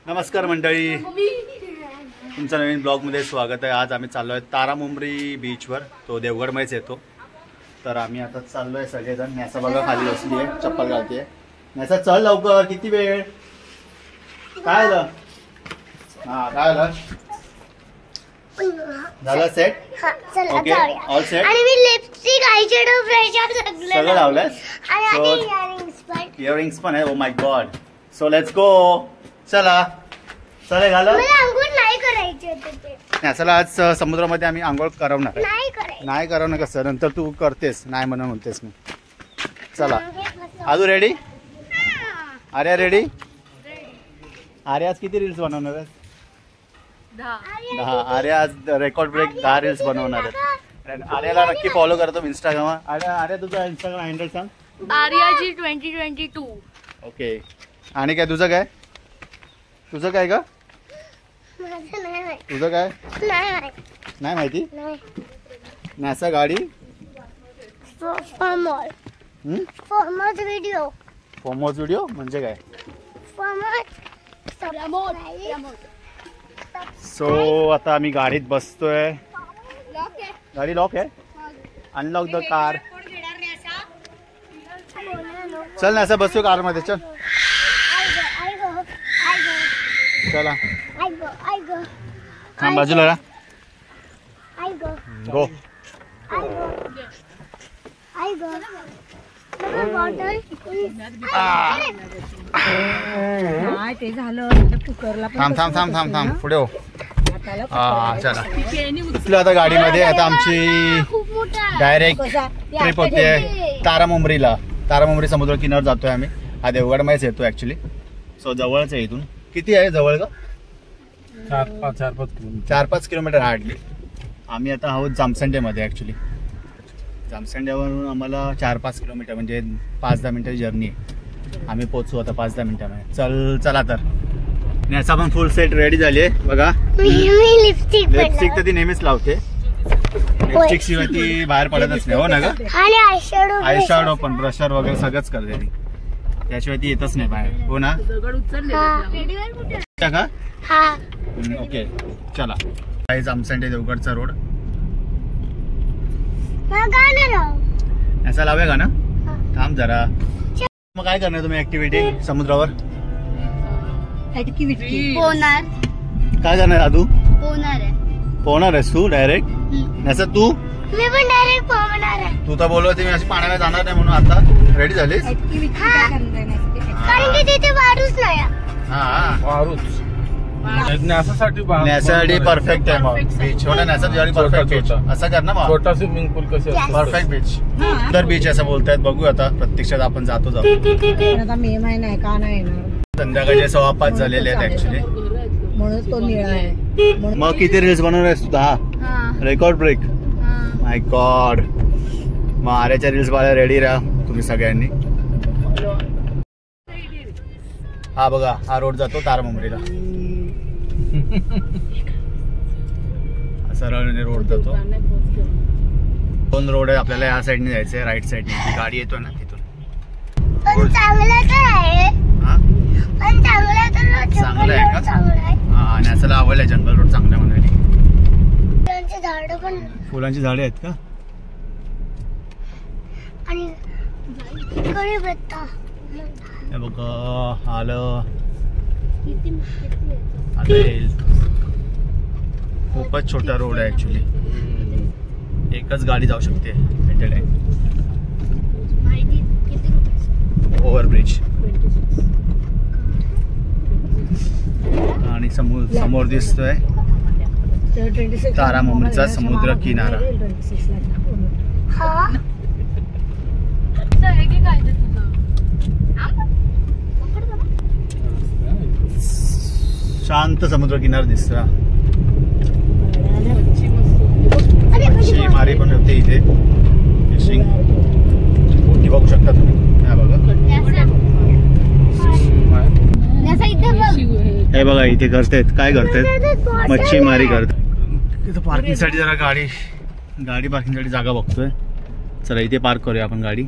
नमस्कार मंडळी, तुमचं नवीन ब्लॉगमध्ये स्वागत आहे। आज आम्ही चाललो आहे तारामुंबरी बीचवर, तो देवगडमध्येच येतो। तर आम्ही आता चाललो आहे सगळेजण। न्यासा बघा खाली बसली आहे, चप्पल घालते। न्यासा चल लवकर, किती वेळ काय झालं? हां काय झालं? झालं सेट? Okay all set. आणि मी लिपस्टिक आयशॅडो ब्रश सगळं लावलंय आणि इयरिंग्स पण आहे। Oh my God, so let's go. चला चले घाला। मला अंघोळ नाही करायची होती। चला आज समुद्रामध्ये आम्ही आंघोळ करवणार आहे। नाही करवणार कसं, नंतर तू करतेस नाही म्हणून म्हणतेस मी। चला आजू रेडी? आर्या रेडी? आर्या आज किती रील्स बनवणार आहे? 10। आर्या आज रेकॉर्ड ब्रेक 10 रील्स बनवणार आहे। आर्याला नक्की फॉलो करतो इंस्टाग्रामवर। आर्या तुझा इंस्टाग्राम हँडल सांग। आर्याजी 2022। ओके, आणि काय तुझं काय? तुझं काय का? तुझं काय नाही माहिती? नासा गाडी फॉर्मर्स व्हिडिओ म्हणजे काय? सो आता आम्ही गाडीत बसतोय। गाडी लॉक आहे, अनलॉक द कार। चल नासा बसू कार मध्ये, चल चला थांब बाजूला रा। गो थांब थांब थांब थांब थांब पुढे हो। चला उचलो आता गाडीमध्ये। आता आमची डायरेक्ट ट्रिप होते तारामुंबरीला। तारामुंबरी समुद्र किनार जातोय आम्ही। हा देवगडमध्येच येतो ऍक्च्युली, सो जवळच आहे इथून। किती आहे जवळ का? 4-5 किलोमीटर हार्डली। आम्ही आता आहोत जामसंडेमध्ये ऍक्च्युली। जामसंड्यावरून आम्हाला 4-5 किलोमीटर म्हणजे 5-10 मिनिटाची जर्नी आहे। आम्ही पोहोचू आता 5-10 मिनिटांमध्ये। चला तर न्यासा पण फुल सेट रेडी झाली आहे बघा। लिपस्टिक तर ती नेहमीच लावते, लिपस्टिक शिवाय ती बाहेर पडतच नाही, हो ना ग? आयशॅडो पण ब्रशर वगैरे सगळंच करते ती, त्याशिवाय ती येतच नाही बाहेर, हो ना? का? ओके चला। जामसंडे देवगडचा रोड असं लावूया का ना? थांब जरा। मग काय करणार तुम्ही ऍक्टिव्हिटी समुद्रावर? काय करणार तू? पोहणार आहेस तू डायरेक्ट? असं तू? मी पण डायरेक्ट पोहणार आहे। तू तर बोललो मी अशी पाण्यात जाणार नाही म्हणून। आता रेडी झालीस? कारण की तिथे वारूच नाही। हा वारूच न्यासासाठी परफेक्ट आहे मग बीच, हो ना? न्यासासाठी परफेक्ट बीच असं कर ना मग। छोटा स्विमिंग पूल कसं परफेक्ट बीच, सुंदर बीच असं बोलतायत। बघू आता प्रत्यक्षात आपण जातो। आता मे महिना आहे का नाही येणार? संध्याकाळचे 5:15 झालेले आहेत ऍक्च्युली, म्हणून तो निळा आहे। मग किती रील्स बनवणार आहेस तू? 10 रेकॉर्ड ब्रेक। माय गॉड, मग आर्याच्या रील्स बघायला रेडी राहा तुम्ही सगळ्यांनी। हा बघा, हा रोड जातो तारामुंबरीला। सरळ रोड जातो। 2 रोड आहे आपल्याला। या साईडने जायचंय, राईट साईडने गाडी येतो ना तिथून। चांगलं आहे का? हा, आणि असं लावलंय जंगल रोड चांगला म्हणाली। फुलांची झाडे आहेत का? हे बघा आलं, खूपच छोटा रोड आहे ऍक्च्युली। एकच गाडी जाऊ शकते ऍट अ टाइम। ओव्हरब्रिज आणि समोर दिसतोय तारामुंबरीचा समुद्र किनारा। शांत समुद्र किनारा दिसतोय। मच्छी मारी पण होते इथे, फिशिंग बोटी बघू शकता तुम्ही। हा बघा, हे बघा इथे करतायत, काय करतायत? मच्छी मारी करतात। इथं पार्किंग साठी जरा गाडी पार्किंग साठी जागा बघतोय। चला इथे पार्क करूया आपण गाडी।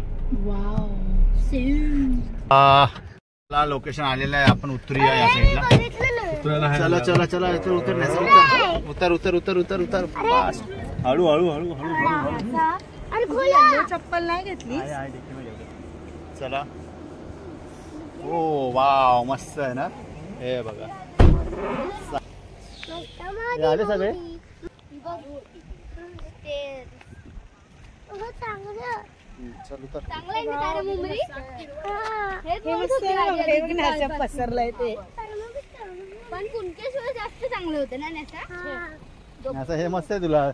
लोकेशन आलेलं आहे, आपण उतरूया या साईडला। चला चला चला उतर उतर उतर उतर उतर उतर फास्ट हळू हळू हळू हळू हळू आणि खोला चप्पल नाही घेतली. चला. ओ वाव मस्त आहे ना हे बघा. हे आले सगळे. चल उतर. पसरलंय ते पण कुणकेश्वर जास्त चांगलं होतं ना न्यासा. असं हे मस्त आहे तुला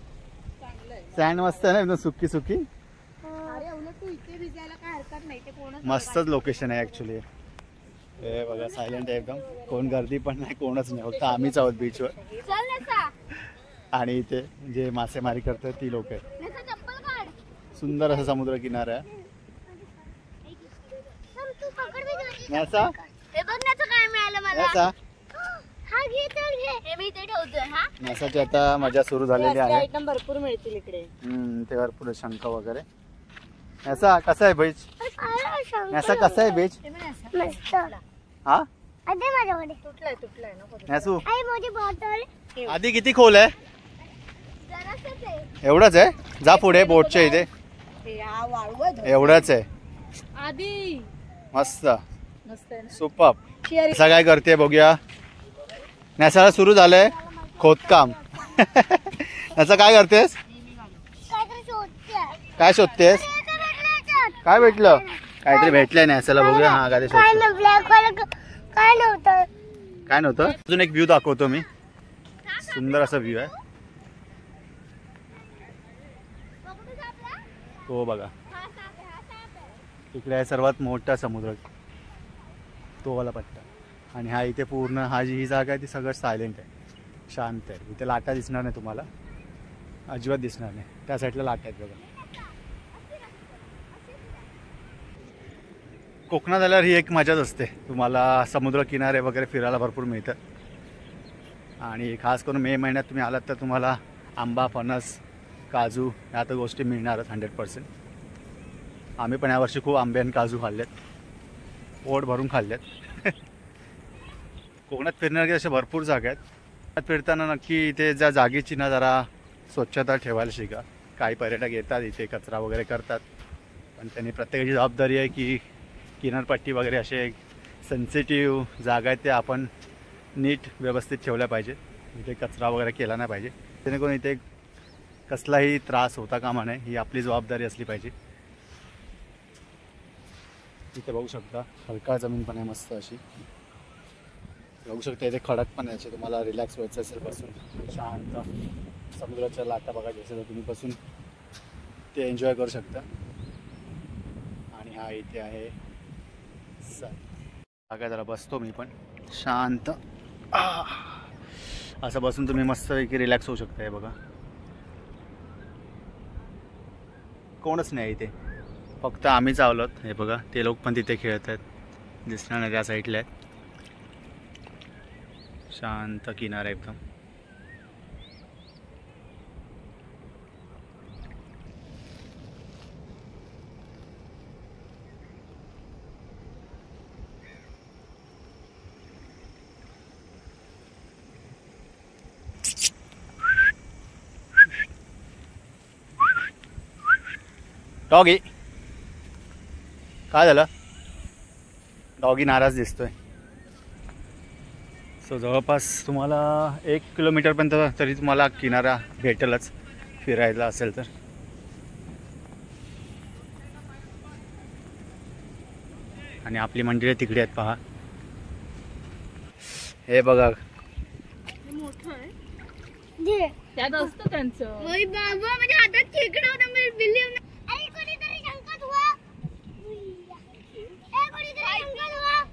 सँड मस्त आहे ना एकदम सुकी सुकी. मस्तच लोकेशन आहे ऍक्च्युली. हे बघा सायलेंट आहे एकदम. कोण गर्दी पण नाही कोणच नाही फक्त आम्हीच आहोत बीचवर. आणि इथे जे मासेमारी करतात ती लोक आहेत. सुंदर असा समुद्र किनारा आहे. न्यासा काय मिळालं मला. न्यासा हा घे तर घे. हे मी इथे ठेवतोय. हा न्यासाची आता मजा सुरू झालेली आहे. आयटम भरपूर मिळतील इकडे. ते भरपूर शंख वगैरे. न्यासा कसा आहे बीच. न्यासा कसा आहे बीच. मस्त. हा अरे माझ्याकडे तुटलाय ना. न्यासू आई माझी बॉटल आधी किती खोल आहे. जरासच आहे. एवढंच आहे. जा पुढे बोटच्या इथे. एवढंच आहे. आधी मस्त मस्त आहे ना. सुपर. न्यासा काय करते बघूया. न्यासाला सुरू झालंय खोदकाम. न्यासा काय करतेस. काहीतरी शोधते. काय शोधतेस. काय भेटलं. काहीतरी भेटलंय न्यासाला बघूया. हा काय काय ना ब्लॅक वाला काय नव्हतं. काय नव्हतं. अजून एक व्ह्यू दाखवतो मी. सुंदर असा व्ह्यू आहे. तो बघा इकडे आहे सर्वात मोठा समुद्र तो वाला पट्टा. आणि हा इथे पूर्ण ही जागा आहे ती सगळं सायलेंट आहे शांत आहे. इथे लाटा दिसणार नाही तुम्हाला अजिबात दिसणार नाही. त्या साईडला लाटा आहेत बघा. कोकणात आल्यावर ही एक मजाच असते. तुम्हाला समुद्र किनारे वगैरे फिरायला भरपूर मिळतात. आणि खास करून मे महिन्यात तुम्ही आलात तर तुम्हाला आंबा फणस काजू ह्या तर गोष्टी मिळणारच 100%. आम्ही पण यावर्षी खूप आंबे आणि काजू खाल्लेत. पोट भरून खाल्लेत. कोकणात फिरण्यासारखे अशा भरपूर जागा आहेत. फिरताना नक्की इथे ज्या जागेची ना जरा स्वच्छता ठेवायला शिका. काही पर्यटक येतात इथे कचरा वगैरे करतात पण त्यांनी प्रत्येकाची जबाबदारी आहे की किनारपट्टी वगैरे असे सेन्सिटिव्ह जागा आहेत त्या आपण नीट व्यवस्थित ठेवल्या पाहिजे. इथे कचरा वगैरे केला नाही पाहिजे जेणेकरून इथे कसलाही त्रास होता कामा नये. ही आपली जबाबदारी असली पाहिजे. इथे बघू शकता हलका जमीन पण आहे मस्त अशी. बघू शकता इथे खडक पण आहे. तुम्हाला रिलॅक्स व्हायचं असेल बसून शांत समुद्राच्या लाटा बघायच्या असेल तर तुम्ही बसून ते एन्जॉय करू शकता. आणि हा इथे आहे जागा. जरा बसतो मी पण शांत असं बसून तुम्ही मस्त की रिलॅक्स होऊ शकता. हे बघा कोणच नाही इथे फक्त आम्हीच आलोत. हे बघा ते लोक पण तिथे खेळत आहेत. दिसणार नाही त्या साईडला आहेत. शांत किनारा एकदम. डॉगी काय झालं. डॉगी नाराज दिसतोय. सो जवळपास तुम्हाला 1 किलोमीटरपर्यंत तरी तुम्हाला किनारा भेटेलच फिरायला असेल तर. आणि आपली मंदिरे तिकडे आहेत पहा. हे बघा मोठं आहे. त्यात असतं त्यांचं. बाबा माझ्या हातात खेकडा होता. मी बिलीव नाही. आई कोणीतरी शंकर हुआ. कोणीतरी शंकर हुआ.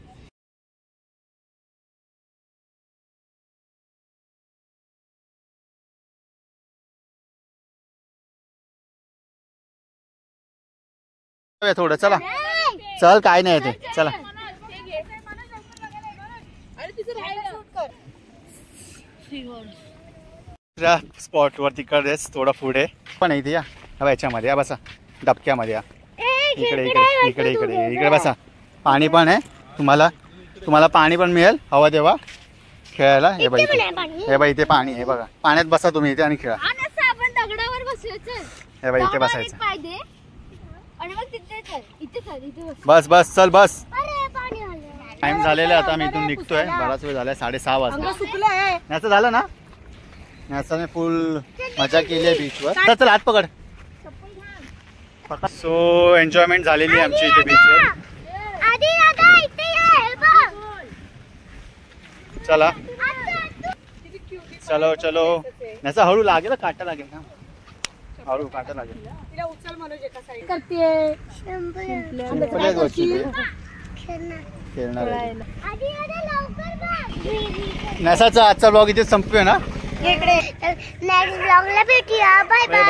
थोडं चला चल काय नाही ते चला. स्पॉटवर तिकडेच थोडा पुढे पण इथे या. हवा याच्यामध्ये या बसा डबक्यामध्ये या. इकडे इकडे इकडे इकडे इकडे बसा. पाणी पण आहे तुम्हाला पाणी पण मिळेल हवा तेव्हा. खेळायला. हे बाई हे बाई इथे पाणी आहे बघा. पाण्यात बसा तुम्ही इथे आणि खेळा. आपण दगडावर बसूया. हे बाई इथे बसायचं. पाय दे आणि मग तिथे चल. इथे चल. इथे बस बस चल बस. अरे पाणी आलं. टाइम झालेला आता. मी इथून निघतोय. बराच वेळ झालाय. 6:30 वाजले. सुकलंय. याचं झालं ना. याचं फुल मजा केली आहे बीचवर. चल हात पकड. सो एन्जॉयमेंट झालेली आहे आमची इथे बीचवर. आधी दादा इथे ये बघ. चला चलो चलो. याचा हळू लागेल. काटा लागेल ना. हळू काटा लागेल. तिला उचल मनोज एका साईड करते. पहिल्याच वर्षी ते खेळणार आहे. आधी लवकर बघ. नसाचा आजचा ब्लॉग इथे संपतोय ना. नेक्स्ट ब्लॉगला भेटूया. Bye bye.